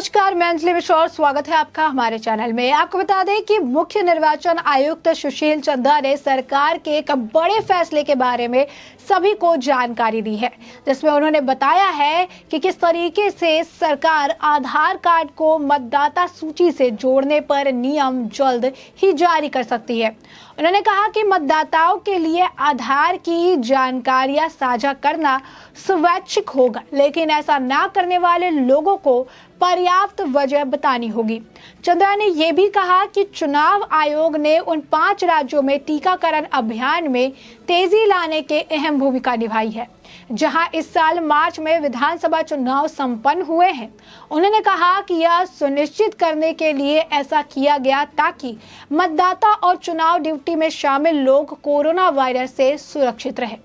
नमस्कार, मैं अंजलि मिश्रा, स्वागत है आपका हमारे चैनल में। आपको बता दें कि मुख्य निर्वाचन आयुक्त सुशील चंद्रा ने सरकार के एक बड़े फैसले के बारे में सभी को जानकारी दी है, जिसमें उन्होंने बताया है कि किस तरीके से सरकार आधार कार्ड को मतदाता सूची से जोड़ने पर नियम जल्द ही जारी कर सकती है। उन्होंने कहा कि मतदाताओं के लिए आधार की जानकारियां साझा करना स्वैच्छिक होगा, लेकिन ऐसा ना करने वाले लोगों को पर्याप्त वजह बतानी होगी। चंद्रा ने यह भी कहा कि चुनाव आयोग ने उन 5 राज्यों में टीकाकरण अभियान में तेजी लाने के अहम भूमिका निभाई है, जहां इस साल मार्च में विधानसभा चुनाव संपन्न हुए हैं। उन्होंने कहा कि यह सुनिश्चित करने के लिए ऐसा किया गया ताकि मतदाता और चुनाव ड्यूटी में शामिल लोग कोरोना वायरस से सुरक्षित रहे।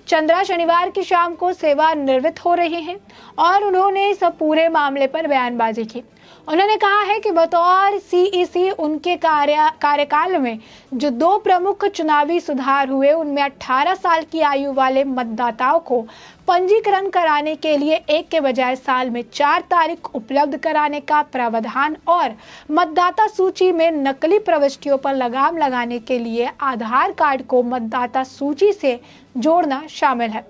चंद्रा शनिवार की शाम को सेवानिवृत्त हो रहे हैं और उन्होंने इस पूरे मामले पर बयानबाजी की। उन्होंने कहा है कि बतौर सीईसी उनके कार्यकाल में जो 2 प्रमुख चुनावी सुधार हुए, उनमें 18 साल की आयु वाले मतदाताओं को पंजीकरण कराने के लिए 1 के बजाय साल में 4 तारीख उपलब्ध कराने का प्रावधान और मतदाता सूची में नकली प्रविष्टियों पर लगाम लगाने के लिए आधार कार्ड को मतदाता सूची से जोड़ना शामिल है।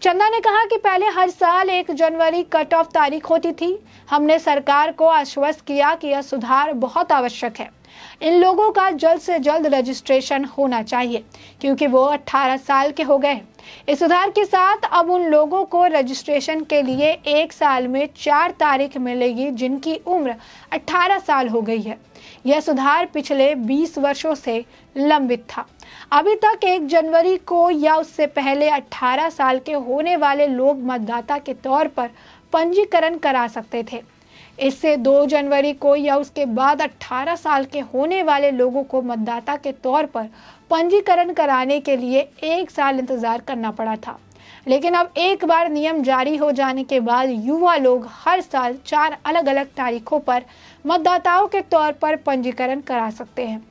चंदा ने कहा कि पहले हर साल 1 जनवरी कट ऑफ तारीख होती थी। हमने सरकार को आश्वस्त किया कि यह सुधार बहुत आवश्यक है। इन लोगों का जल्द से जल्द रजिस्ट्रेशन होना चाहिए क्योंकि वो 18 साल के हो गए। इस सुधार के साथ अब उन लोगों को रजिस्ट्रेशन के लिए 1 साल में 4 तारीख मिलेगी जिनकी उम्र 18 साल हो गई है। यह सुधार पिछले 20 वर्षों से लंबित था। अभी तक 1 जनवरी को या उससे पहले 18 साल के होने वाले लोग मतदाता के तौर पर पंजीकरण करा सकते थे। इससे 2 जनवरी को या उसके बाद 18 साल के होने वाले लोगों को मतदाता के तौर पर पंजीकरण कराने के लिए 1 साल इंतजार करना पड़ा था। लेकिन अब एक बार नियम जारी हो जाने के बाद युवा लोग हर साल 4 अलग अलग तारीखों पर मतदाताओं के तौर पर पंजीकरण करा सकते हैं।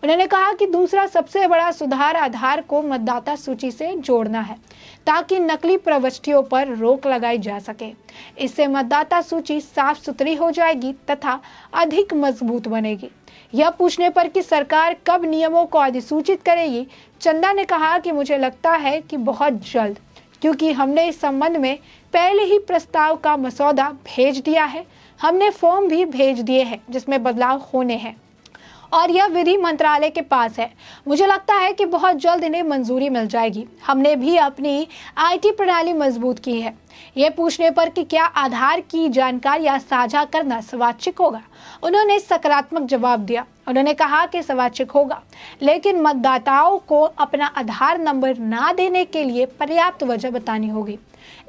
उन्होंने कहा कि दूसरा सबसे बड़ा सुधार आधार को मतदाता सूची से जोड़ना है ताकि नकली प्रविष्टियों पर रोक लगाई जा सके। इससे मतदाता सूची साफ सुथरी हो जाएगी तथा अधिक मजबूत बनेगी। यह पूछने पर कि सरकार कब नियमों को अधिसूचित करेगी, चंदा ने कहा कि मुझे लगता है कि बहुत जल्द, क्योंकि हमने इस संबंध में पहले ही प्रस्ताव का मसौदा भेज दिया है। हमने फॉर्म भी भेज दिए हैं जिसमें बदलाव होने हैं और यह विधि मंत्रालय के पास है। मुझे लगता है कि बहुत जल्द इन्हें मंजूरी मिल जाएगी। हमने भी अपनी आईटी प्रणाली मजबूत की है। ये पूछने पर कि क्या आधार की जानकारियां साझा करना स्वैच्छिक होगा, उन्होंने सकारात्मक जवाब दिया। उन्होंने कहा कि स्वैच्छिक होगा, लेकिन मतदाताओं को अपना आधार नंबर ना देने के लिए पर्याप्त वजह बतानी होगी।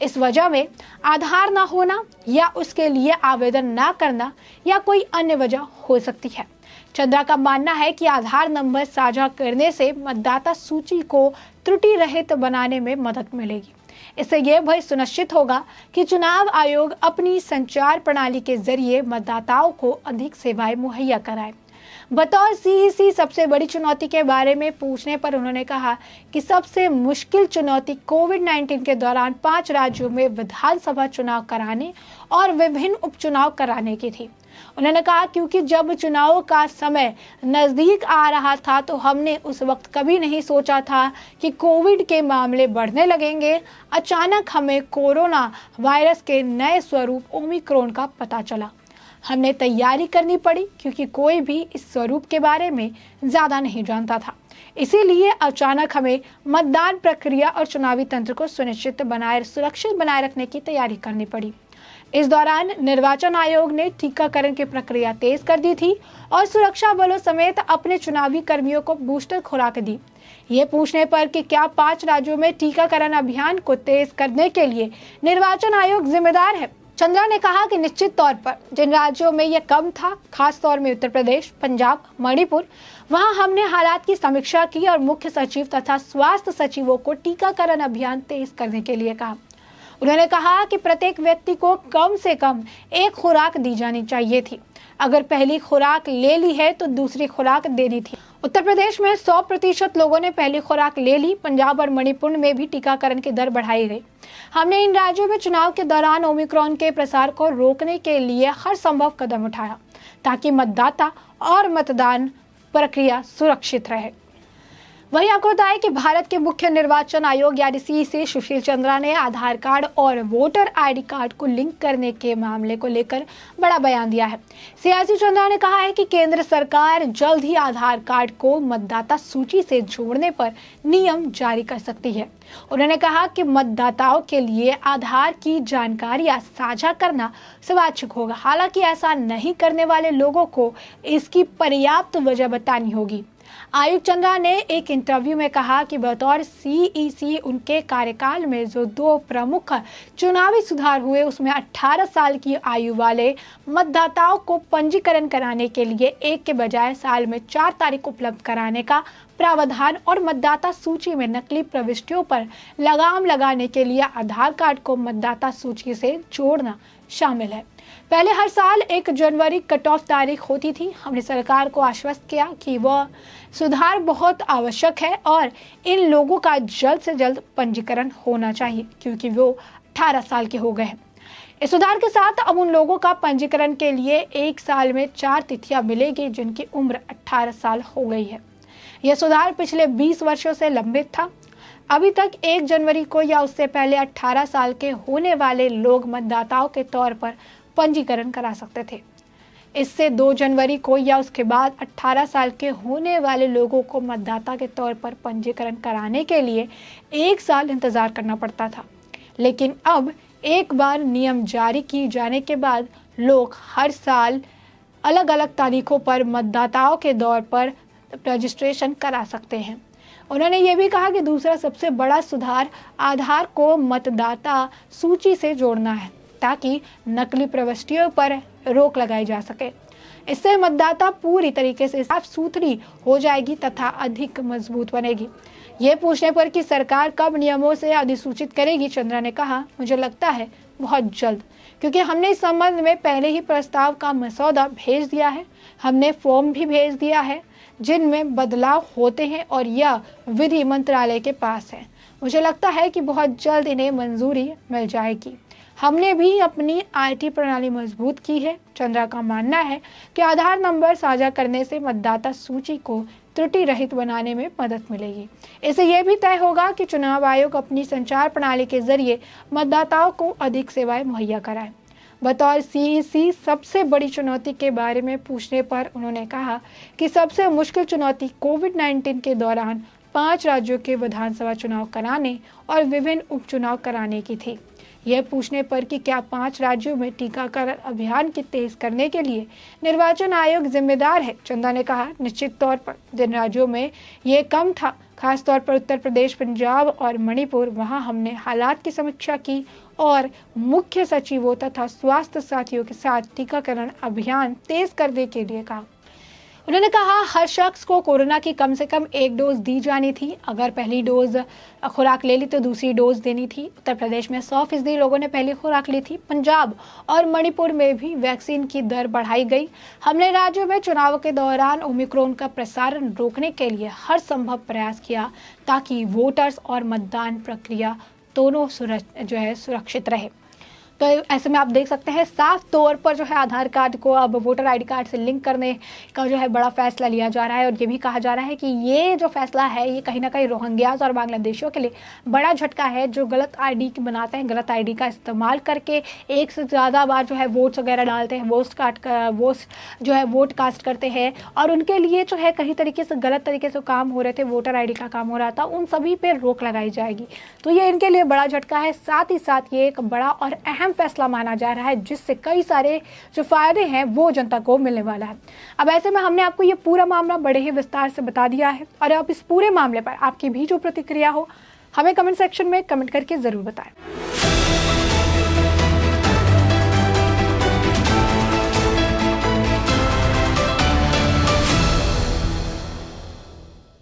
इस वजह में आधार ना होना या उसके लिए आवेदन ना करना या कोई अन्य वजह हो सकती है। चंद्रा का मानना है कि आधार नंबर साझा करने से मतदाता सूची को त्रुटि रहित बनाने में मदद मिलेगी। इससे यह भय सुनिश्चित होगा कि चुनाव आयोग अपनी संचार प्रणाली के जरिए मतदाताओं को अधिक सेवाएं मुहैया कराए। बतौर सीईसी सबसे बड़ी चुनौती के बारे में पूछने पर उन्होंने कहा कि सबसे मुश्किल चुनौती कोविड-19 के दौरान 5 राज्यों में विधानसभा चुनाव कराने और विभिन्न उपचुनाव कराने की थी। उन्होंने कहा क्योंकि जब चुनाव का समय नजदीक आ रहा था तो हमने उस वक्त कभी नहीं सोचा था कि कोविड के मामले बढ़ने लगेंगे। अचानक हमें कोरोना वायरस के नए स्वरूप ओमिक्रॉन का पता चला। हमने तैयारी करनी पड़ी क्योंकि कोई भी इस स्वरूप के बारे में ज़्यादा नहीं जानता था। इसीलिए अचानक हमें मतदान प्रक्रिया और चुनावी तंत्र को सुरक्षित बनाए रखने की तैयारी करनी पड़ी। इस दौरान निर्वाचन आयोग ने टीकाकरण की प्रक्रिया तेज कर दी थी और सुरक्षा बलों समेत अपने चुनावी कर्मियों को बूस्टर खुराक दी। ये पूछने पर कि क्या 5 राज्यों में टीकाकरण अभियान को तेज करने के लिए निर्वाचन आयोग जिम्मेदार है, चंद्रा ने कहा कि निश्चित तौर पर जिन राज्यों में यह कम था, खास तौर में उत्तर प्रदेश, पंजाब, मणिपुर, वहां हमने हालात की समीक्षा की और मुख्य सचिव तथा स्वास्थ्य सचिवों को टीकाकरण अभियान तेज करने के लिए कहा। उन्होंने कहा कि प्रत्येक व्यक्ति को कम से कम 1 खुराक दी जानी चाहिए थी। अगर पहली खुराक ले ली है तो दूसरी खुराक देनी थी। उत्तर प्रदेश में 100% लोगों ने पहली खुराक ले ली। पंजाब और मणिपुर में भी टीकाकरण की दर बढ़ाई गई। हमने इन राज्यों में चुनाव के दौरान ओमिक्रॉन के प्रसार को रोकने के लिए हर संभव कदम उठाया ताकि मतदाता और मतदान प्रक्रिया सुरक्षित रहे। वहीं आपको बताएं कि भारत के मुख्य निर्वाचन आयोग यानी सीईसी सुशील चंद्रा ने आधार कार्ड और वोटर आईडी कार्ड को लिंक करने के मामले को लेकर बड़ा बयान दिया है। सीईसी चंद्रा ने कहा है कि केंद्र सरकार जल्द ही आधार कार्ड को मतदाता सूची से जोड़ने पर नियम जारी कर सकती है। उन्होंने कहा कि मतदाताओं के लिए आधार की जानकारियां साझा करना स्वैच्छिक होगा। हालांकि ऐसा नहीं करने वाले लोगों को इसकी पर्याप्त वजह बतानी होगी। आयुक्त चंद्रा ने एक इंटरव्यू में कहा कि बतौर सीईसी उनके कार्यकाल में जो 2 प्रमुख चुनावी सुधार हुए उसमें 18 साल की आयु वाले मतदाताओं को पंजीकरण कराने के लिए 1 के बजाय साल में 4 तारीख उपलब्ध कराने का प्रावधान और मतदाता सूची में नकली प्रविष्टियों पर लगाम लगाने के लिए आधार कार्ड को मतदाता सूची से जोड़ना शामिल है। पहले हर साल 1 जनवरी कट ऑफ तारीख होती थी। हमने सरकार को आश्वस्त किया कि वह सुधार बहुत आवश्यक है और इन लोगों का जल्द से जल्द पंजीकरण होना चाहिए क्योंकि वो 18 साल के हो गए हैं। इस सुधार के साथ अब उन लोगों का पंजीकरण के लिए 1 साल में 4 तिथियां मिलेगी जिनकी उम्र 18 साल हो गई है। यह सुधार पिछले 20 वर्षों से लंबित था। अभी तक 1 जनवरी को या उससे पहले 18 साल के होने वाले लोग मतदाताओं के तौर पर पंजीकरण करा सकते थे। इससे 2 जनवरी को या उसके बाद 18 साल के होने वाले लोगों को मतदाता के तौर पर पंजीकरण कराने के लिए 1 साल इंतजार करना पड़ता था। लेकिन अब एक बार नियम जारी किए जाने के बाद लोग हर साल अलग अलग तारीखों पर मतदाताओं के तौर पर रजिस्ट्रेशन करा सकते हैं। उन्होंने ये भी कहा कि दूसरा सबसे बड़ा सुधार आधार को मतदाता सूची से जोड़ना है ताकि नकली प्रविष्टियों पर रोक लगाई जा सके। इससे मतदाता पूरी तरीके से साफ सुथरी हो जाएगी तथा अधिक मजबूत बनेगी। ये पूछने पर कि सरकार कब नियमों से अधिसूचित करेगी, चंद्रा ने कहा, मुझे लगता है बहुत जल्द, क्योंकि हमने इस संबंध में पहले ही प्रस्ताव का मसौदा भेज दिया है। हमने फॉर्म भी भेज दिया है जिनमें बदलाव होते हैं और यह विधि मंत्रालय के पास है। मुझे लगता है कि बहुत जल्द इन्हें मंजूरी मिल जाएगी। हमने भी अपनी आईटी प्रणाली मजबूत की है। चंद्रा का मानना है कि आधार नंबर साझा करने से मतदाता सूची को त्रुटि रहित बनाने में मदद मिलेगी। इससे यह भी तय होगा कि चुनाव आयोग अपनी संचार प्रणाली के जरिए मतदाताओं को अधिक सेवाएं मुहैया कराए। बतौर सीईसी सबसे बड़ी चुनौती के बारे में पूछने पर उन्होंने कहा कि सबसे मुश्किल चुनौती कोविड-19 के दौरान 5 राज्यों के विधानसभा चुनाव कराने और विभिन्न उपचुनाव कराने की थी। यह पूछने पर कि क्या 5 राज्यों में टीकाकरण अभियान की तेज करने के लिए निर्वाचन आयोग जिम्मेदार है, चंदा ने कहा, निश्चित तौर पर जिन राज्यों में ये कम था, खासतौर पर उत्तर प्रदेश, पंजाब और मणिपुर, वहां हमने हालात की समीक्षा की और मुख्य सचिवों तथा स्वास्थ्य साथियों के साथ टीकाकरण अभियान तेज करने के लिए कहा। उन्होंने कहा हर शख्स को कोरोना की कम से कम 1 डोज दी जानी थी। अगर पहली डोज खुराक ले ली तो दूसरी डोज देनी थी। उत्तर प्रदेश में 100% लोगों ने पहली खुराक ली थी। पंजाब और मणिपुर में भी वैक्सीन की दर बढ़ाई गई। हमने राज्यों में चुनाव के दौरान ओमिक्रॉन का प्रसारण रोकने के लिए हर संभव प्रयास किया ताकि वोटर्स और मतदान प्रक्रिया दोनों सुरक्षित रहे। तो ऐसे में आप देख सकते हैं साफ तौर पर आधार कार्ड को अब वोटर आईडी कार्ड से लिंक करने का बड़ा फैसला लिया जा रहा है। और ये भी कहा जा रहा है कि ये जो फैसला है ये कहीं ना कहीं रोहिंग्यास और बांग्लादेशियों के लिए बड़ा झटका है, जो गलत आईडी बनाते हैं, गलत आईडी का इस्तेमाल करके एक से ज़्यादा बार वोट्स वगैरह डालते हैं, वोट कास्ट करते हैं और उनके लिए कहीं तरीके से गलत तरीके से काम हो रहे थे, वोटर आई डी का काम हो रहा था, उन सभी पर रोक लगाई जाएगी। तो ये इनके लिए बड़ा झटका है। साथ ही साथ ये एक बड़ा और अहम फैसला माना जा रहा है जिससे कई सारे जो फायदे हैं वो जनता को मिलने वाला है। अब ऐसे में हमने आपको ये पूरा मामला बड़े ही विस्तार से बता दिया है और अब इस पूरे मामले पर आपकी भी जो प्रतिक्रिया हो हमें कमेंट सेक्शन में कमेंट करके जरूर बताएं।